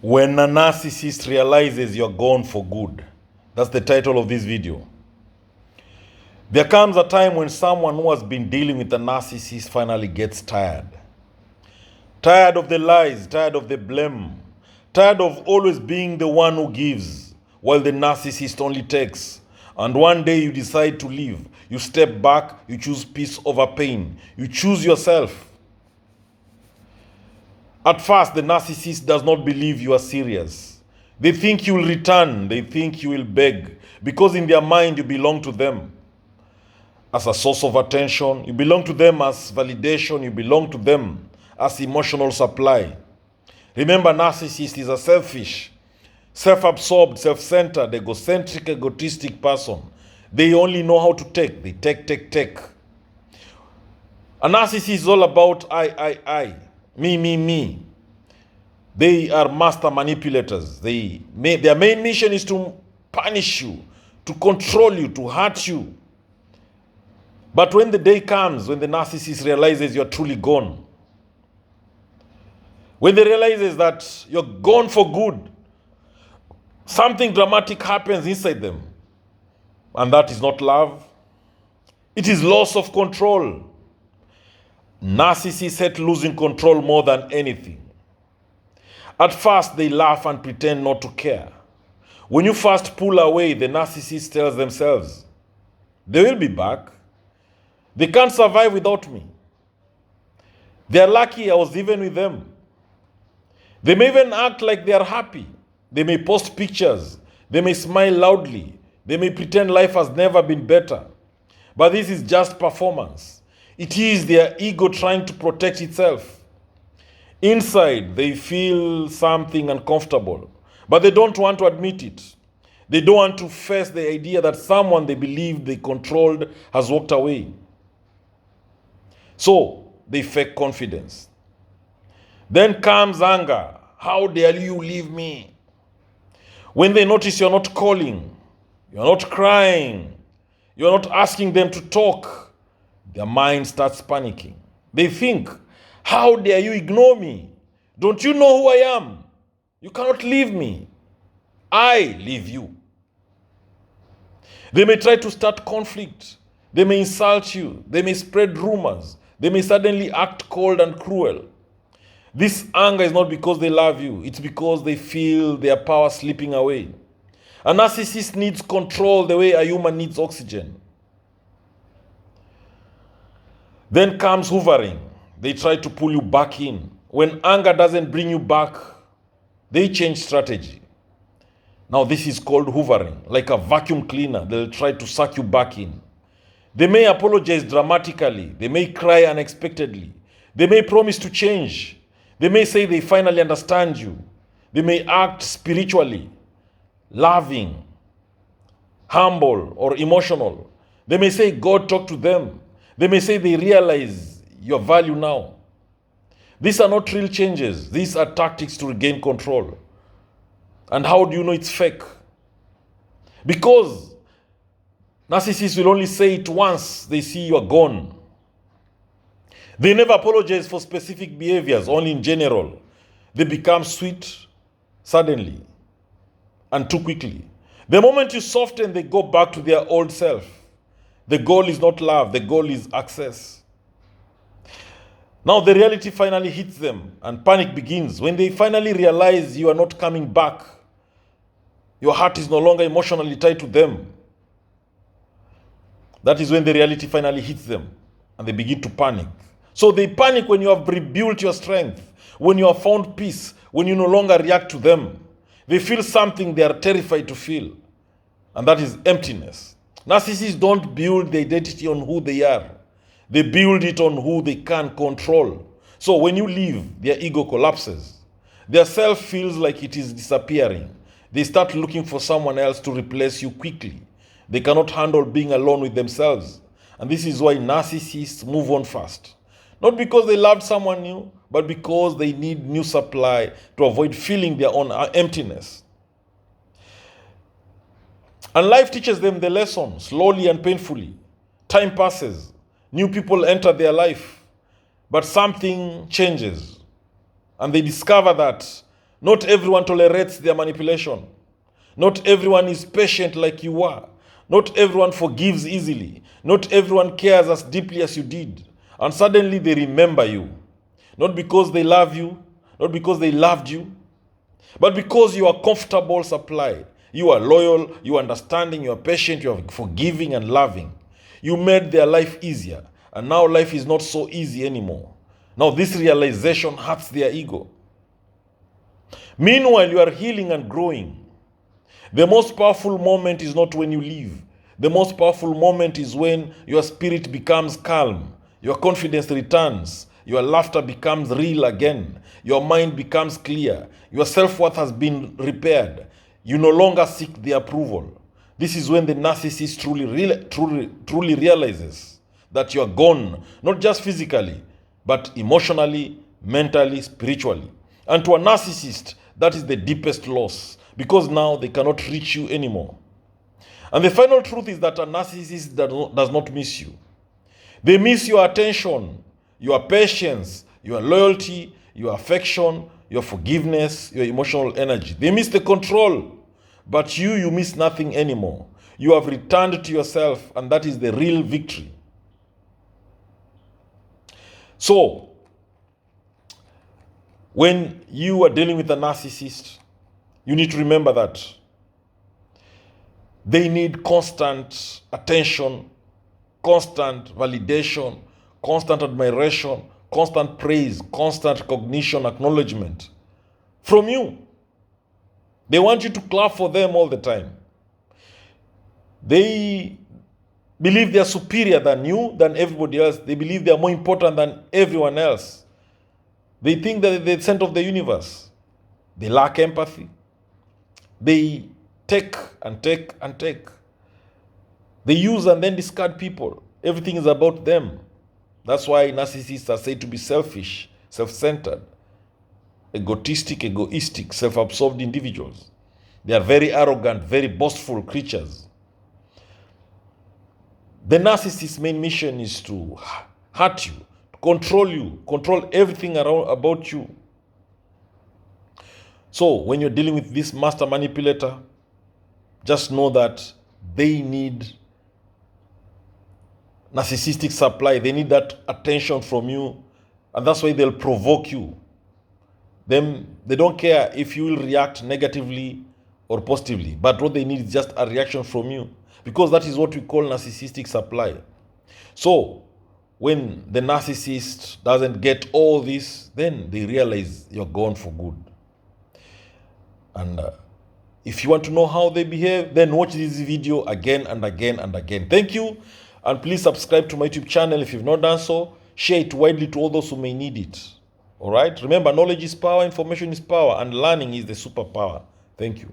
When a narcissist realizes you're gone for good. That's the title of this video. There comes a time when someone who has been dealing with a narcissist finally gets tired. Tired of the lies, tired of the blame, tired of always being the one who gives, while the narcissist only takes. And one day you decide to leave. You step back, you choose peace over pain. You choose yourself. At first, the narcissist does not believe you are serious. They think you will return, they think you will beg, because in their mind you belong to them as a source of attention, you belong to them as validation, you belong to them as emotional supply. Remember, narcissist is a selfish, self-absorbed, self-centered, egocentric, egotistic person. They only know how to take. They take. A narcissist is all about I. Me. They are master manipulators. Their main mission is to punish you, to control you, to hurt you. But when the day comes, when the narcissist realizes you're truly gone, when they realizes that you're gone for good, something dramatic happens inside them. And that is not love. It is loss of control. Narcissists hate losing control more than anything. At first, they laugh and pretend not to care. When you first pull away, the narcissist tells themselves, they will be back. They can't survive without me. They are lucky I was even with them. They may even act like they are happy. They may post pictures. They may smile loudly. They may pretend life has never been better. But this is just performance. It is their ego trying to protect itself. Inside, they feel something uncomfortable, but they don't want to admit it. They don't want to face the idea that someone they believed they controlled has walked away. So, they fake confidence. Then comes anger. How dare you leave me? When they notice you're not calling, you're not crying, you're not asking them to talk, their mind starts panicking. They think, how dare you ignore me? Don't you know who I am? You cannot leave me. I leave you. They may try to start conflict. They may insult you. They may spread rumors. They may suddenly act cold and cruel. This anger is not because they love you. It's because they feel their power slipping away. A narcissist needs control the way a human needs oxygen. Then comes hoovering. They try to pull you back in. When anger doesn't bring you back, they change strategy. Now this is called hoovering. Like a vacuum cleaner, they'll try to suck you back in. They may apologize dramatically. They may cry unexpectedly. They may promise to change. They may say they finally understand you. They may act spiritually, loving, humble, or emotional. They may say God talked to them. They may say they realize your value now. These are not real changes. These are tactics to regain control. And how do you know it's fake? Because narcissists will only say it once they see you are gone. They never apologize for specific behaviors, only in general. They become sweet suddenly and too quickly. The moment you soften, they go back to their old self. The goal is not love, the goal is access. Now the reality finally hits them and panic begins. When they finally realize you are not coming back, your heart is no longer emotionally tied to them. That is when the reality finally hits them and they begin to panic. So they panic when you have rebuilt your strength, when you have found peace, when you no longer react to them. They feel something they are terrified to feel, and that is emptiness. Narcissists don't build their identity on who they are. They build it on who they can control. So when you leave, their ego collapses. Their self feels like it is disappearing. They start looking for someone else to replace you quickly. They cannot handle being alone with themselves. And this is why narcissists move on fast. Not because they loved someone new, but because they need new supply to avoid feeling their own emptiness. And life teaches them the lesson slowly and painfully. Time passes. New people enter their life. But something changes. And they discover that Not everyone tolerates their manipulation. Not everyone is patient like you are. Not everyone forgives easily. Not everyone cares as deeply as you did. And suddenly they remember you. Not because they love you, not because they loved you, but because you are comfortable supply. You are loyal, you are understanding, you are patient, you are forgiving and loving. You made their life easier. And now life is not so easy anymore. Now this realization hurts their ego. Meanwhile, you are healing and growing. The most powerful moment is not when you leave. The most powerful moment is when your spirit becomes calm, your confidence returns, your laughter becomes real again, your mind becomes clear, your self-worth has been repaired. You no longer seek the approval. This is when the narcissist truly realizes that you are gone, not just physically, but emotionally, mentally, spiritually. And to a narcissist, that is the deepest loss, because now they cannot reach you anymore. And the final truth is that a narcissist does not miss you. They miss your attention, your patience, your loyalty, your affection, your forgiveness, your emotional energy. They miss the control, but you miss nothing anymore. You have returned to yourself, and that is the real victory. So, when you are dealing with a narcissist, you need to remember that they need constant attention, constant validation, constant admiration, constant praise, constant recognition, acknowledgement from you. They want you to clap for them all the time. They believe they are superior than you, than everybody else. They believe they are more important than everyone else. They think that they're the center of the universe. They lack empathy. They take and take and take. They use and then discard people. Everything is about them. That's why narcissists are said to be selfish, self-centered, egoistic, self-absorbed individuals. They are very arrogant, very boastful creatures. The narcissist's main mission is to hurt you, to control everything around about you. So when you're dealing with this master manipulator, just know that they need narcissistic supply. They need that attention from you, and that's why they'll provoke you. They don't care if you will react negatively or positively, but what they need is just a reaction from you, because that is what we call narcissistic supply. So when the narcissist doesn't get all this, then they realize you're gone for good. And if you want to know how they behave, then watch this video again and again and again. Thank you, and please subscribe to my YouTube channel if you've not done so. Share it widely to all those who may need it. All right? Remember, knowledge is power, information is power, and learning is the superpower. Thank you.